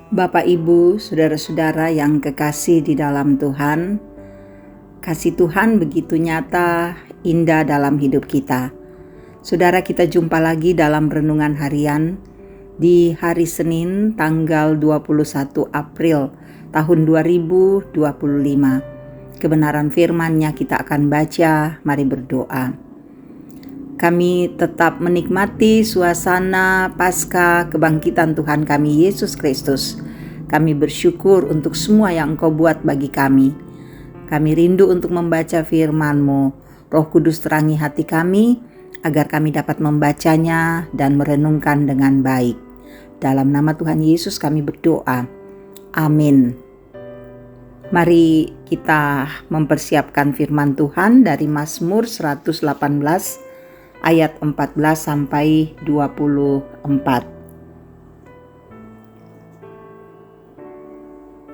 Bapak, Ibu, saudara-saudara yang kekasih di dalam Tuhan, kasih Tuhan begitu nyata, indah dalam hidup kita. Saudara, kita jumpa lagi dalam renungan harian di hari Senin tanggal 21 April tahun 2025. Kebenaran firman-Nya kita akan baca, mari berdoa. Kami tetap menikmati suasana Paskah kebangkitan Tuhan kami Yesus Kristus. Kami bersyukur untuk semua yang Engkau buat bagi kami. Kami rindu untuk membaca firman-Mu. Roh Kudus terangi hati kami, agar kami dapat membacanya dan merenungkan dengan baik. Dalam nama Tuhan Yesus kami berdoa. Amin. Mari kita mempersiapkan firman Tuhan dari Mazmur 118 ayat 14 sampai 24.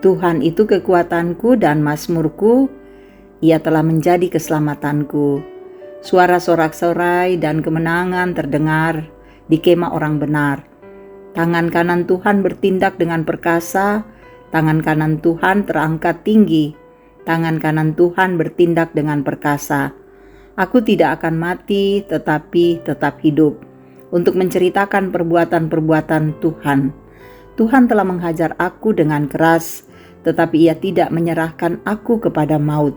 Tuhan itu kekuatanku dan mazmurku, Ia telah menjadi keselamatanku. Suara sorak-sorai dan kemenangan terdengar di kemah orang benar. Tangan kanan Tuhan bertindak dengan perkasa, tangan kanan Tuhan terangkat tinggi, tangan kanan Tuhan bertindak dengan perkasa. Aku tidak akan mati, tetapi tetap hidup, untuk menceritakan perbuatan-perbuatan Tuhan. Tuhan telah menghajar aku dengan keras, tetapi Ia tidak menyerahkan aku kepada maut.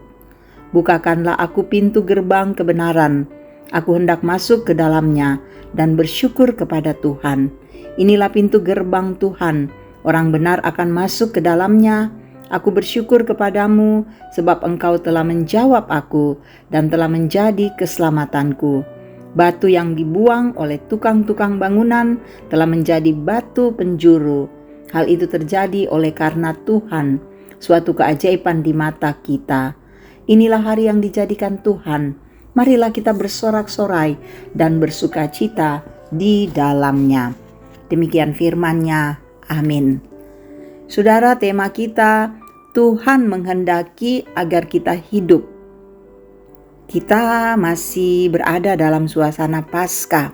Bukakanlah aku pintu gerbang kebenaran. Aku hendak masuk ke dalamnya dan bersyukur kepada Tuhan. Inilah pintu gerbang Tuhan. Orang benar akan masuk ke dalamnya. Aku bersyukur kepadamu, sebab Engkau telah menjawab aku dan telah menjadi keselamatanku. Batu yang dibuang oleh tukang-tukang bangunan telah menjadi batu penjuru. Hal itu terjadi oleh karena Tuhan, suatu keajaiban di mata kita. Inilah hari yang dijadikan Tuhan. Marilah kita bersorak-sorai dan bersukacita di dalamnya. Demikian firman-Nya. Amin. Saudara, tema kita, Tuhan menghendaki agar kita hidup. Kita masih berada dalam suasana Paskah,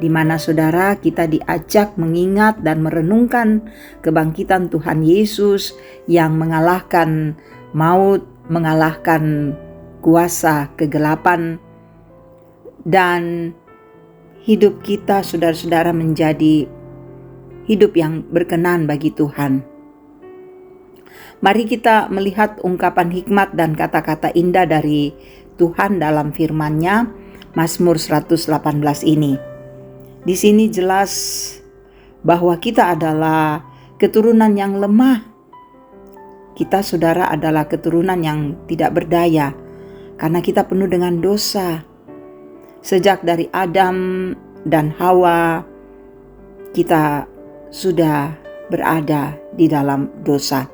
di mana saudara kita diajak mengingat dan merenungkan kebangkitan Tuhan Yesus yang mengalahkan maut, mengalahkan kuasa kegelapan, dan hidup kita saudara-saudara menjadi hidup yang berkenan bagi Tuhan. Mari kita melihat ungkapan hikmat dan kata-kata indah dari Tuhan dalam firman-Nya, Mazmur 118 ini. Di sini jelas bahwa kita adalah keturunan yang lemah. Kita saudara adalah keturunan yang tidak berdaya, karena kita penuh dengan dosa. Sejak dari Adam dan Hawa, kita sudah berada di dalam dosa.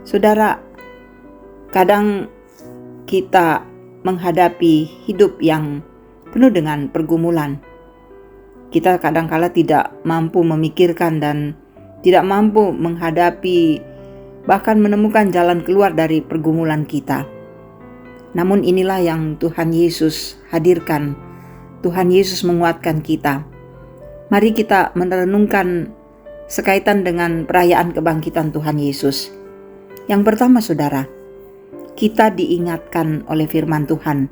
Saudara, kadang kita menghadapi hidup yang penuh dengan pergumulan. Kita kadang-kala tidak mampu memikirkan dan tidak mampu menghadapi, bahkan menemukan jalan keluar dari pergumulan kita. Namun inilah yang Tuhan Yesus hadirkan. Tuhan Yesus menguatkan kita. Mari kita merenungkan sekaitan dengan perayaan kebangkitan Tuhan Yesus. Yang pertama saudara, kita diingatkan oleh firman Tuhan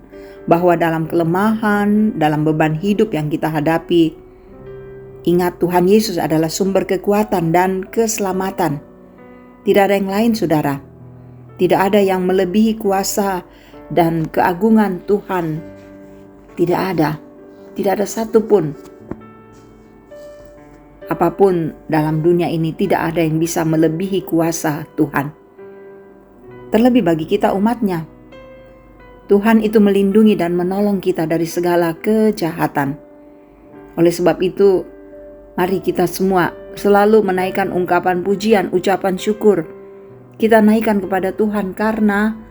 bahwa dalam kelemahan, dalam beban hidup yang kita hadapi, ingat Tuhan Yesus adalah sumber kekuatan dan keselamatan. Tidak ada yang lain saudara. Tidak ada yang melebihi kuasa dan keagungan Tuhan. Tidak ada. Tidak ada satupun. Apapun dalam dunia ini tidak ada yang bisa melebihi kuasa Tuhan. Terlebih bagi kita umat-Nya. Tuhan itu melindungi dan menolong kita dari segala kejahatan. Oleh sebab itu, mari kita semua selalu menaikkan ungkapan pujian, ucapan syukur. Kita naikkan kepada Tuhan karena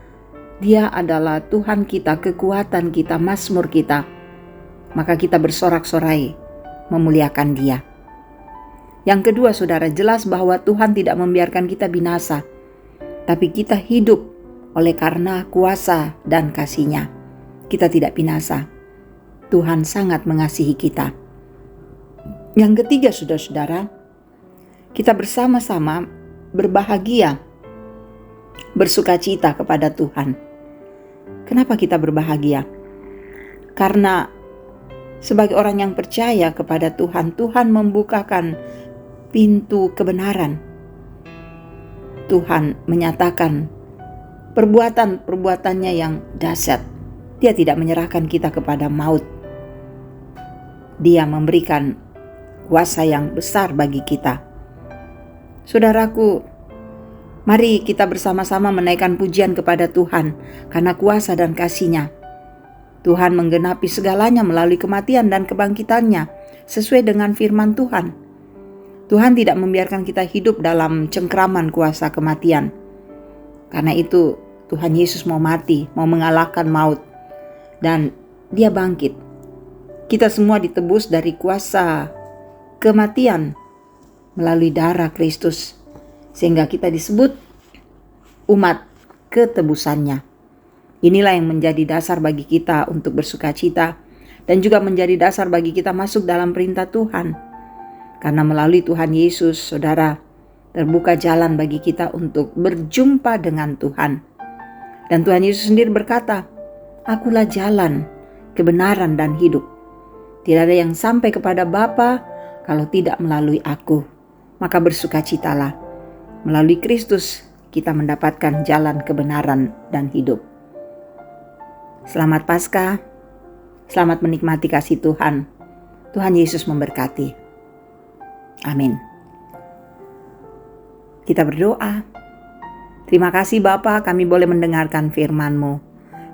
Dia adalah Tuhan kita, kekuatan kita, mazmur kita. Maka kita bersorak-sorai memuliakan Dia. Yang kedua saudara, jelas bahwa Tuhan tidak membiarkan kita binasa, tapi kita hidup oleh karena kuasa dan kasih-Nya. Kita tidak binasa. Tuhan sangat mengasihi kita. Yang ketiga saudara-saudara, kita bersama-sama berbahagia, bersukacita kepada Tuhan. Kenapa kita berbahagia? Karena sebagai orang yang percaya kepada Tuhan, Tuhan membukakan pintu kebenaran. Tuhan menyatakan perbuatan-perbuatannya yang dahsyat. Dia tidak menyerahkan kita kepada maut. Dia memberikan kuasa yang besar bagi kita. Saudaraku, mari kita bersama-sama menaikkan pujian kepada Tuhan karena kuasa dan kasih-Nya. Tuhan menggenapi segalanya melalui kematian dan kebangkitannya sesuai dengan firman Tuhan. Tuhan tidak membiarkan kita hidup dalam cengkraman kuasa kematian. Karena itu Tuhan Yesus mau mati, mau mengalahkan maut, dan Dia bangkit. Kita semua ditebus dari kuasa kematian melalui darah Kristus, sehingga kita disebut umat ketebusannya. Inilah yang menjadi dasar bagi kita untuk bersukacita dan juga menjadi dasar bagi kita masuk dalam perintah Tuhan. Karena melalui Tuhan Yesus, saudara, terbuka jalan bagi kita untuk berjumpa dengan Tuhan. Dan Tuhan Yesus sendiri berkata, "Akulah jalan, kebenaran dan hidup. Tidak ada yang sampai kepada Bapa kalau tidak melalui aku." Maka bersukacitalah. Melalui Kristus kita mendapatkan jalan kebenaran dan hidup. Selamat Paskah, selamat menikmati kasih Tuhan. Tuhan Yesus memberkati. Amin. Kita berdoa. Terima kasih Bapa, kami boleh mendengarkan firman-Mu.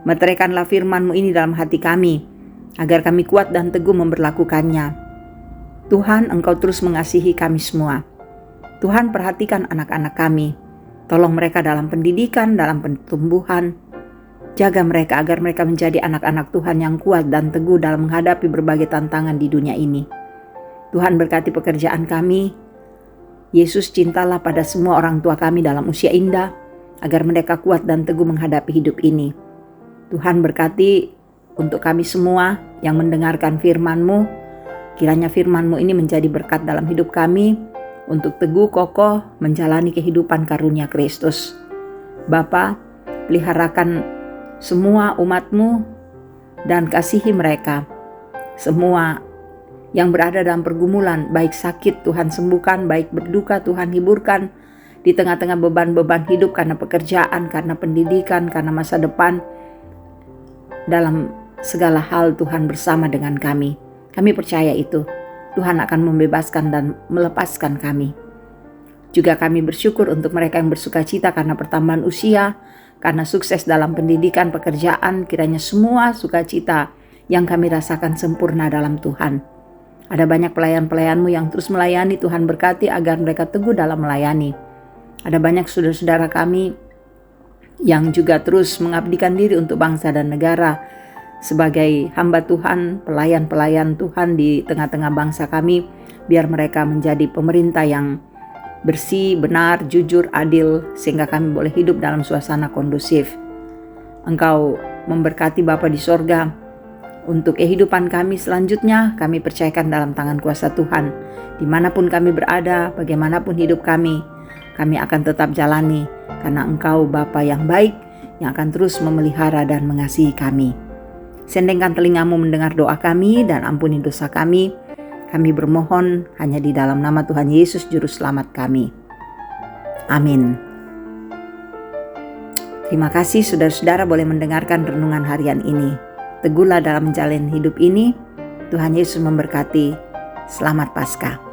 Meteraikanlah firman-Mu ini dalam hati kami, agar kami kuat dan teguh memberlakukannya. Tuhan, Engkau terus mengasihi kami semua. Tuhan, perhatikan anak-anak kami. Tolong mereka dalam pendidikan, dalam pertumbuhan. Jaga mereka agar mereka menjadi anak-anak Tuhan yang kuat dan teguh dalam menghadapi berbagai tantangan di dunia ini. Tuhan, berkati pekerjaan kami. Yesus, cintalah pada semua orang tua kami dalam usia indah, agar mereka kuat dan teguh menghadapi hidup ini. Tuhan, berkati untuk kami semua yang mendengarkan firman-Mu. Kiranya firman-Mu ini menjadi berkat dalam hidup kami, untuk teguh kokoh menjalani kehidupan karunia Kristus. Bapa, peliharakan semua umat-Mu dan kasihi mereka. Semua yang berada dalam pergumulan, baik sakit Tuhan sembuhkan, baik berduka Tuhan hiburkan. Di tengah-tengah beban-beban hidup karena pekerjaan, karena pendidikan, karena masa depan, dalam segala hal Tuhan bersama dengan kami. Kami percaya itu. Tuhan akan membebaskan dan melepaskan kami. Juga kami bersyukur untuk mereka yang bersukacita karena pertambahan usia, karena sukses dalam pendidikan, pekerjaan. Kiranya semua sukacita yang kami rasakan sempurna dalam Tuhan. Ada banyak pelayan-pelayan-Mu yang terus melayani. Tuhan berkati agar mereka teguh dalam melayani. Ada banyak saudara-saudara kami yang juga terus mengabdikan diri untuk bangsa dan negara. Sebagai hamba Tuhan, pelayan-pelayan Tuhan di tengah-tengah bangsa kami, biar mereka menjadi pemerintah yang bersih, benar, jujur, adil, sehingga kami boleh hidup dalam suasana kondusif. Engkau memberkati Bapa di sorga. Untuk kehidupan kami selanjutnya, kami percayakan dalam tangan kuasa Tuhan. Dimanapun kami berada, bagaimanapun hidup kami akan tetap jalani, karena Engkau Bapa yang baik, yang akan terus memelihara dan mengasihi kami. Sendengkan telinga-Mu mendengar doa kami dan ampuni dosa kami. Kami bermohon hanya di dalam nama Tuhan Yesus Juru Selamat kami. Amin. Terima kasih saudara-saudara boleh mendengarkan renungan harian ini. Teguhlah dalam menjalani hidup ini. Tuhan Yesus memberkati. Selamat Paskah.